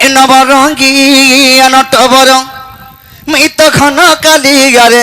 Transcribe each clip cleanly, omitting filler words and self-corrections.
এ নবরঙ্গী নটবর মুই তখন কালি গারে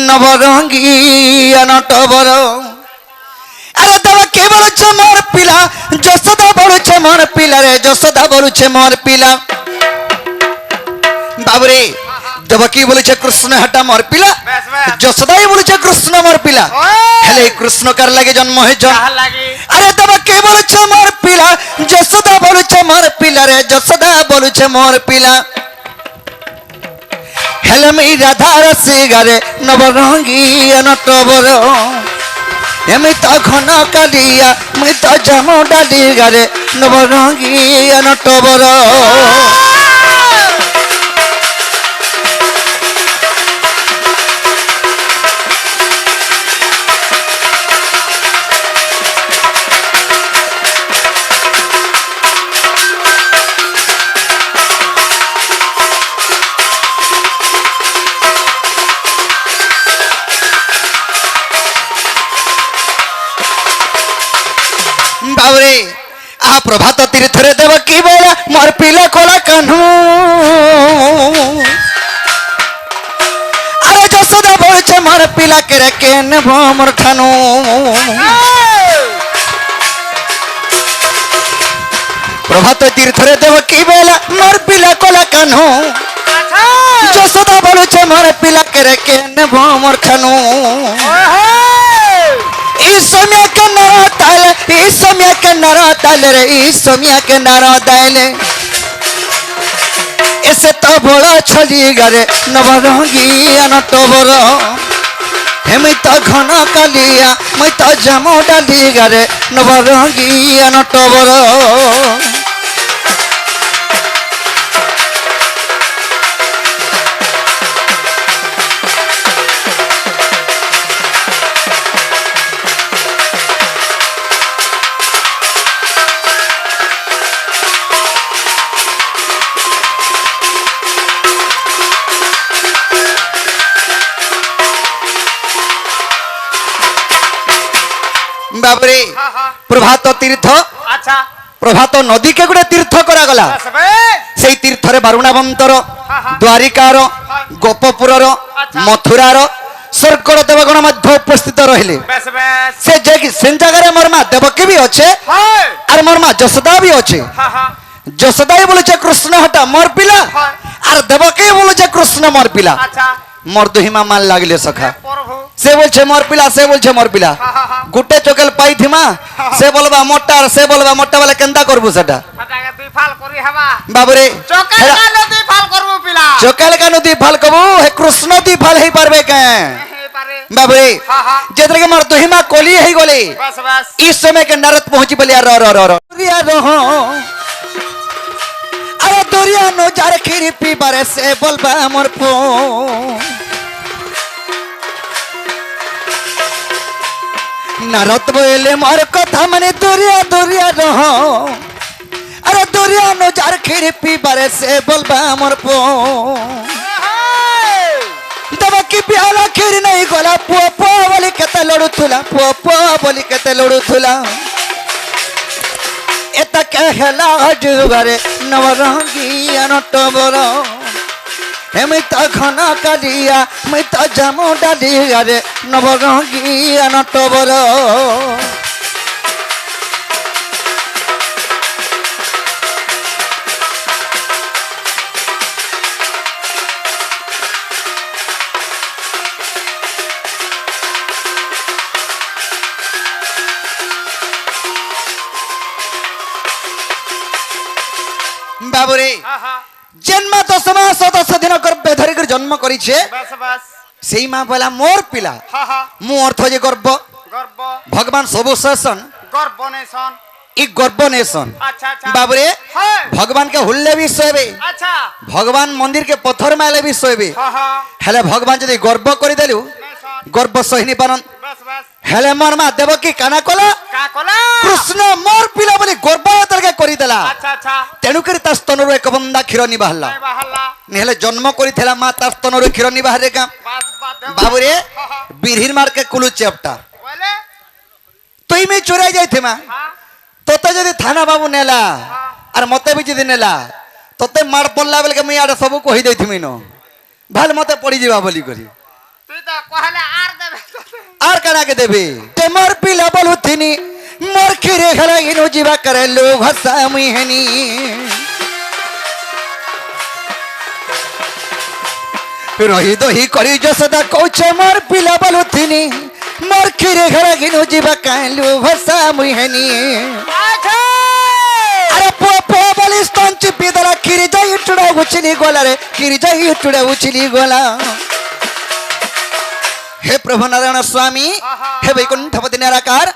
নবরঙ্গী নটবর। আরে দেবা কে বলছে মোর পিলা, যশোদা বলছে মোর পিলা রে, যশোদা বলছে মোর পিলা। বাবরে দেবকী বলেছে কৃষ্ণ হাটা মোর পিলা, যশোদাই বলেছে কৃষ্ণ মোর পিলা। হেলে কৃষ্ণ কার লাগে জন্ম হয়েছ? আরে দেবকী বলেছে মোর পিলা, যশোদা বলেছে মোর পিলা রে, যশোদা বলেছে মোর পিলা। হেলে মি রাধা রসি গারে নবরঙ্গী নটবর। এমি তখন কালিয়া মুই তো জামু ডালি গারে নবরঙ্গী নটবর। বাবরে আ প্রভাত তীর্থরে দেব কি বলা মোর পিলা কোলা কানু। আরে যশোদা বলছে মোর পিলা কে কে নেব মোর ঠানু। প্রভাত তীর্থরে দেব কি বলা মোর পিলা কোলা কানু। যশোদা বলছে মোর পিলা কে কে নেব মোর ঠানু। ईसमिया के नारा ताले, ईसमिया के नारा ताले रे, ईसमिया के नारा ताले। ऐसे तो बोला छली गरे नवरंगी नटबर। हेमी तो घन कालिया मैं तो जामो डाली गरे नवरंगी नटबर। बाबरे प्रभात तीर्थ, अच्छा प्रभात नदी के गुड़े तीर्थ करा गला। से तीर्थ रे बारुणावंतर, द्वारिकार, गोपपुरर, मथुरार स्वर्गर देवगण मध्य उपस्थित रहिले। से जगह मोर मां देवकी भी अच्छे और मोर मां यशोदा भी अच्छे। यशोदाई बोले कृष्ण हटा मोर पिला और देवकी बोले कृष्ण मोर पिला। मोर दुहिमा मान लागले सखा। से बोलछे मोर पिला, से बोलछे मोर पिला। गुटे चोकेल पाई थिमा से बोलबा मोटा, से बोलबा मोटा वाला केंदा करबु सेटा दुई फाल करी हवा। बाबरे चोकेल का नदी फाल करबु पिला, चोकेल का नदी फाल करबु हे कृष्ण नदी फाल हे पारबे के बाबरे। जेतरे के मोर दुहिमा कोली हे गोले बस बस इस समय के नरत पहुंची बलिया रो रो रो रो दुरिया रहो। अरे दुरिया नो जार खीरी पी बारे से बोलबा मोर पो। नारद बोले मोर कथा मने दुरिया दुरिया रहो। अरे दुरिया नो जार खीरी पी बारे से बोलबा मोर पो। देवकी प्याला खीर नहीं गोला पुआ पुआ बोली केते लड़ू थुला, पुआ पुआ बोली केते लड़ू थुला। एता कहला जुगरे नवरंगी नटबर। हेमी तो घन कालिया मैं तो जामो डाली गारे नवरंगी नटबर। बाबरे जन्म 10 मास 10 दिन गर्भे धरिक जन्म करिछे। सेई मां बोला मोर पिला मु अर्थ जे गर्भ भगवान सब शासन गर्भनेशन ई गर्भनेशन। बाबरे भगवान के हुल्ले भी सोबे, भगवान मंदिर के पत्थर माले भी सोबे। हेले भगवान जदी गर्भ करि देलु गर्भ सहिनी पारन। हेले मोर मां देवकी काना कला कृष्ण मोर पिला बोली गर्भवतर के करि देला। तेनु करी ता स्तनरु एक बंदा क्षीर नि बाहरला। नेले जन्म करि थेला मां ता स्तनरु क्षीर नि बाहरे का। बाबुरे बिरहिर मार के कुलु चेपटा तुई में चोराई जाई थे मां। तोते जदी थाना बाबू नेला और मते भी जदी नेला তোতে মার পড়লা বেলকে মুই আড়ে সবু কহি দেইথিমি ন ভাল মতে পড়ি যাবা বলি করি তুই তো কহলে আর দেবে আর কানাকে দেবে তে মার পিলা বলুথিনি মোর খিরে ঘরা ইনো জিবা করে লো ভাষা মুই হেনি রহি দহি করি যশোদা কৌছে মোর পিলা বলুথিনি মোর খিরে ঘরা ইনো জিবা কাইলো ভাষা মুই হেনি আরে পো পো বলি স্তন চিপি দলা খিরি যাই টুড়া উছিলি গলা রে খিরি যাই টুড়া উছিলি গলা হে প্রভু নারায়ণ স্বামী হে বৈকুণ্ঠপতি নিরাকার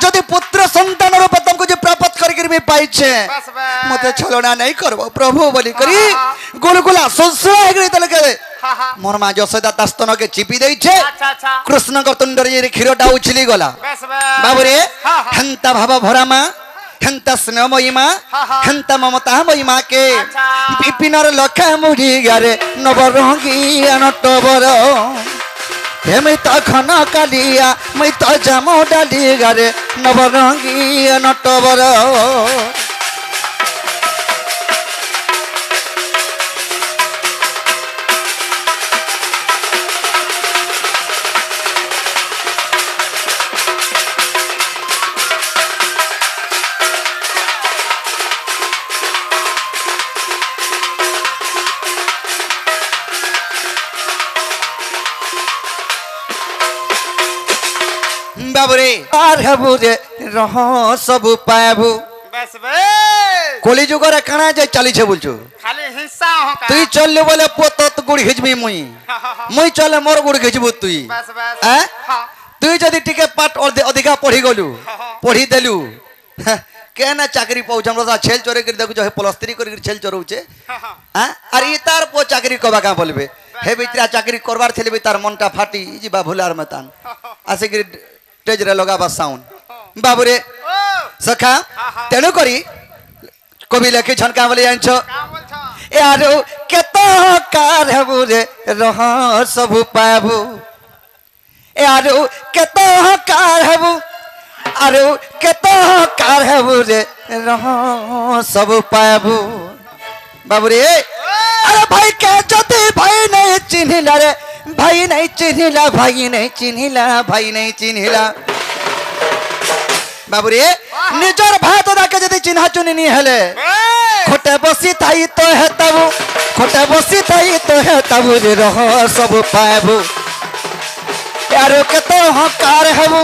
যদি পুত্র সন্তান রূপে तुमको जो प्राप्त करके भी पाइछे मते छलना नहीं करबो प्रभु बोली करी गुलगुला संसुर हेगरी तलके मोर मा यशोदा तास्तन के चिपी देइछे कृष्ण को तुंडर जे खीरटा उछली गला बाबू रे हंता भाव भरामा हंता स्नेहमयी मा हंता ममतामयी मा के विपिनर लखा मुड़ी गारे नवरंगी अनटबर मैं तो खाना कालिया मैं तो जामो डाली गारे नवरंगी नटबर बाबरे आर हबु रे रह सब पाबु बस बे कोली जुगरे काना जे चली छे बोलछु खाली हिस्सा हो का तुई चलले बोले पोत गुड़ खिचबी मुई चले मोर गुड़ खिचबु तुई बस बस हैं तुई जदी टिके पाठ अधिका पढ़ी गलु पढ़ी देलु केना चाकरी पाउछ हमरा छेल चोरे कर देखु जे प्लस 3 कर छेल चोरउचे हैं अरे ई तार पो चाकरी कबा का बोलबे हे बित्रा चाकरी करबार छले बे तार मनटा फाटी जिबा भुलार मतान आसे कि तेज रे लगाबा साउंड बाबूरे सखा तेणु करी कवि लेखि छनका बोले जानछो यारो केतो कार हबु रे रह सब पाबु यारो केतो कार हबु आरो केतो कार हबु रे रह सब पाबु बाबूरे अरे भाई के जति भाई नहीं चिन्हिला रे भाई नहीं चिन्हिला भाई नहीं चिन्हिला भाई नहीं चिन्हिला बाबूरे निजर भात दाके जदी चिन्हा चुनी हेले खोटे बसी थाई तो है तबु खोटे बसी थाई तो है तबु रे रह सब पाबु यारो केतो हकार हबु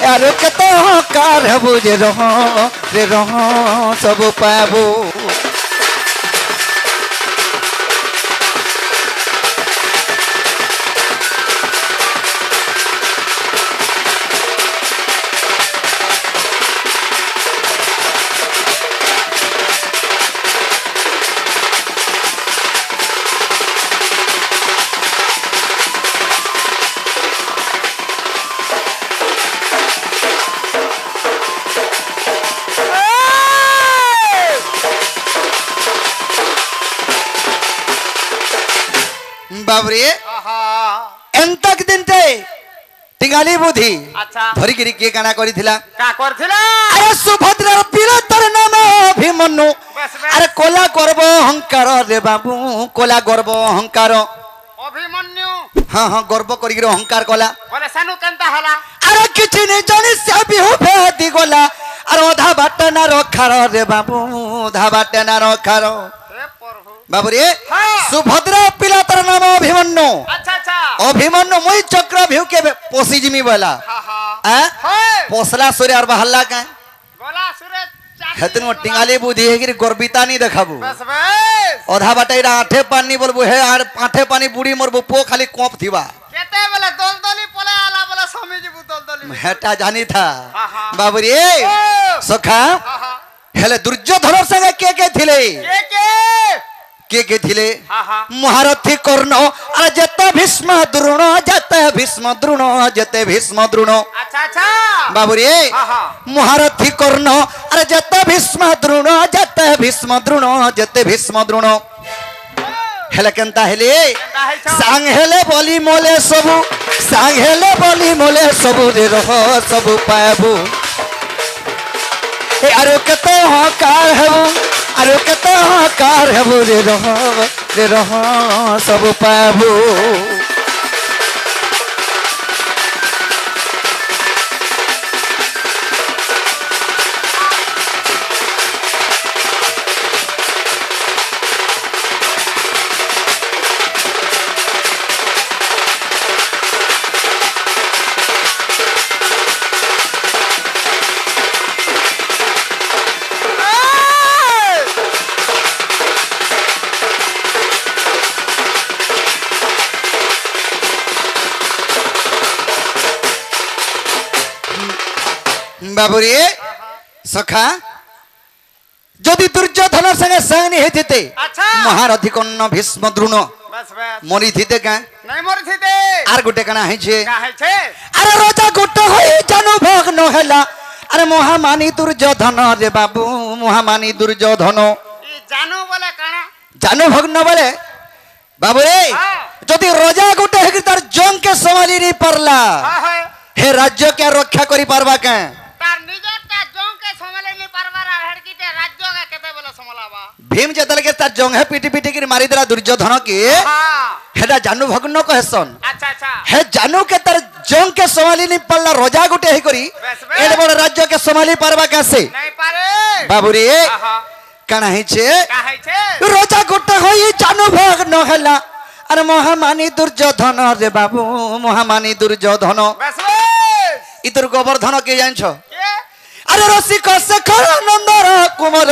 यारो केतो हकार हबु रे रह सब पाबु बाबरे एंतक दिन ते तिगाली बुद्धि अच्छा धरी गिरी के काना करिथिला का करथिला अरे सुभद्रा पीरतर नाम अभिमन्यु अरे कोला गर्व अहंकार रे बाबू कोला गर्व अहंकार अभिमन्यु हां हां गर्व करी अहंकार कोला बोले सानु केनता हला अरे किछि नै जानि से बिहु भेदी गोला अरे ओधा बाटा ना रखार रे बाबू ओधा बाटा ना रखार बाबूरे सुभद्रा पिला तर नाम अभिमन्यु अच्छा अच्छा अभिमन्यु मुई चक्र भिउ के पोसी जिमी बोला पोसला सूर्य और बहल्ला का गोला सूर्य हेतन टिंगाली बुद्धि है कि गर्बिता नहीं देखाबू बस बस ओधा बाटैरा आठे पानी बोलबू हे आठे पानी बुड़ी मोरबू पो खाली कोप थिबा केते बेले दलदली पले आला बोले स्वामी जी दलदली हेटा जानी था बाबूरे सखा हेले दुर्योधन संगे के थिले के थिले महारथी कर्ण अरे जते भीष्म द्रोण जते भीष्म द्रोण जते भीष्म द्रोण अच्छा अच्छा बाबूरे महारथी कर्ण अरे जते भीष्म द्रोण जते भीष्म द्रोण जते भीष्म द्रोण हेले केनता हेले सांग हेले बोली मोले सबु सांग हेले बोली मोले सबु रे रह सब पाबू ए अरे केतो हकार हेबू আর কেতে হকার হেবু রে রহ সবু পাবু। বাবুরে সখা যদি দুর্যোধনের সঙ্গে সাংনি হইতে আচ্ছা মহারথী কন্য ভীষ্ম দ্রোণ বাস বাস মরি থিতে কা নাই মরে থিতে আর গোটে কানা হইছে কা হইছে আরে রাজা গোটে হই জানু ভগ্ন হেলা আরে মহামানী দুর্যোধন রে বাবু মহামানী দুর্যোধন ই জানো বলে কানা জানু ভগ্ন বলে বাবুরে হ্যাঁ। যদি রাজা গোটে হই তার জংকে সম্ভালি নি পারলা হ্যাঁ হ্যাঁ হে রাজ্যকে রক্ষা করি পারবা কে তার নিজরটা জংকে সমালে নি পারবার আর হেডকিতে রাজ্যকে কেতে বলে সমালাবা ভীম যেতলকে তার জংহে পিটি পিটি করে মারি দেলা দুর্যোধন কে হ্যাঁ হেটা জানু ভগ্ন কহেসন আচ্ছা আচ্ছা হে জানু কে তার জংকে সম্ভালি নি পারলা রাজা গোটে হই করি বেশ, বেশ। এড বড় রাজ্যকে সম্ভালি পারবা কাছে নাই পারে বাবুরে আহা কানা হইছে কা হইছে রাজা গোটে হই জানু ভগ্ন হেলা আর মহামানী দুর্যোধন রে বাবু মহামানী দুর্যোধন বেশ বেশ ইতর গোবর্ধন কে জানছো কে আরে রসিক শেখর নন্দর কুমর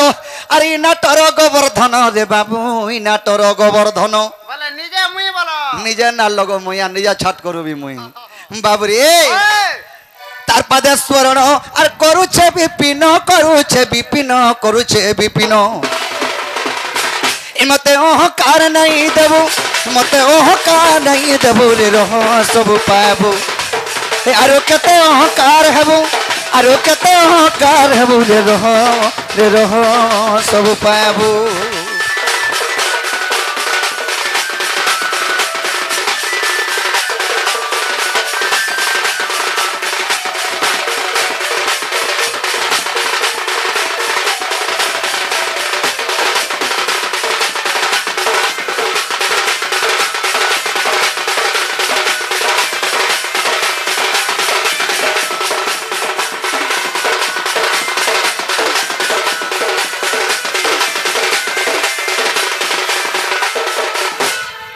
আরে নাটর গোবর্ধন রে বাবু ই নাটর গোবর্ধন বলে নিজে মুই বলো নিজে না লগ মুই আর নিজে ছাট করবি মুই বাবুরে ওই তার পাদে স্মরণ আর করুছে বিপিন করুছে বিপিন করুছে বিপিন এ মতে অহংকার নাই দেবু মতে অহংকার নাই দেবু রে রহ সবু পাবু আরো কেতে অহংকার হেবু আরো কেতে অহংকার হেবু রে রহ সবু পাবু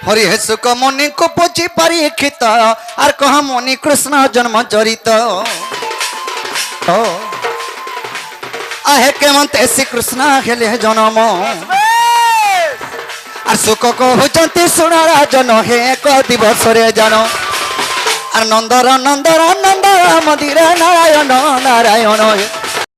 হরি হে সুখ মনি কো পচি পরীক্ষিত আর কহ মনি কৃষ্ণ জন্ম চরিত আহে কেমন্তে শ্রীকৃষ্ণ হেলে জন্ম আর সুখ কহুচন্তি শুণরা জন হে এক দিবসরে জান আর নন্দর নন্দর নন্দর মন্দির নারায়ণ নারায়ণ